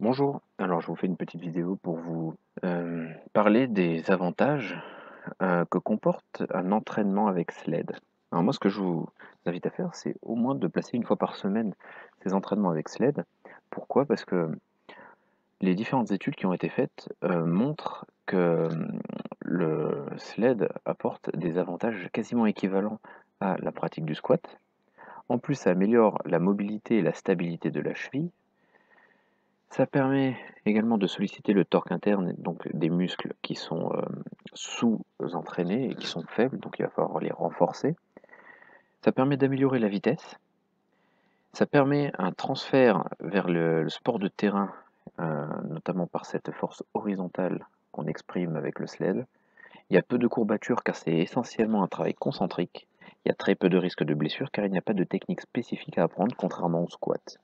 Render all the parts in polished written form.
Bonjour, alors je vous fais une petite vidéo pour vous parler des avantages que comporte un entraînement avec sled. Alors moi ce que je vous invite à faire c'est au moins de placer une fois par semaine ces entraînements avec sled. Pourquoi? Parce que les différentes études qui ont été faites montrent que le sled apporte des avantages quasiment équivalents à la pratique du squat. En plus ça améliore la mobilité et la stabilité de la cheville. Ça permet également de solliciter le torque interne, donc des muscles qui sont sous-entraînés et qui sont faibles, donc il va falloir les renforcer. Ça permet d'améliorer la vitesse. Ça permet un transfert vers le sport de terrain, notamment par cette force horizontale qu'on exprime avec le sled. Il y a peu de courbatures car c'est essentiellement un travail concentrique. Il y a très peu de risque de blessure car il n'y a pas de technique spécifique à apprendre, contrairement au squat.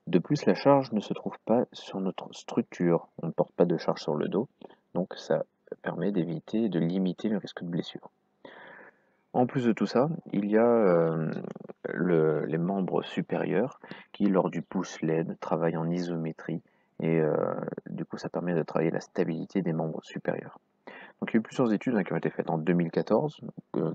De plus, la charge ne se trouve pas sur notre structure. On ne porte pas de charge sur le dos, donc ça permet d'éviter et de limiter le risque de blessure. En plus de tout ça, il y a les membres supérieurs qui, lors du push LED, travaillent en isométrie et du coup ça permet de travailler la stabilité des membres supérieurs. Donc il y a eu plusieurs études qui ont été faites en 2014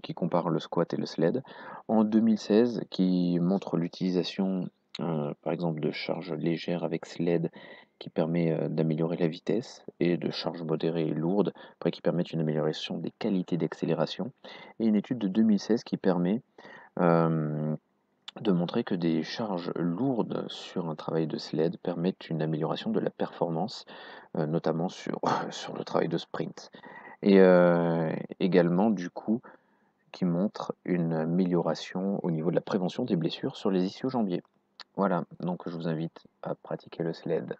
qui comparent le squat et le sled, en 2016 qui montrent l'utilisation par exemple de charges légères avec sled qui permet d'améliorer la vitesse et de charges modérées et lourdes après qui permettent une amélioration des qualités d'accélération, et une étude de 2016 qui permet euh, de montrer que des charges lourdes sur un travail de sled permettent une amélioration de la performance, notamment sur, sur le travail de sprint. Et également, du coup, qui montre une amélioration au niveau de la prévention des blessures sur les ischio-jambiers. Voilà, donc je vous invite à pratiquer le sled.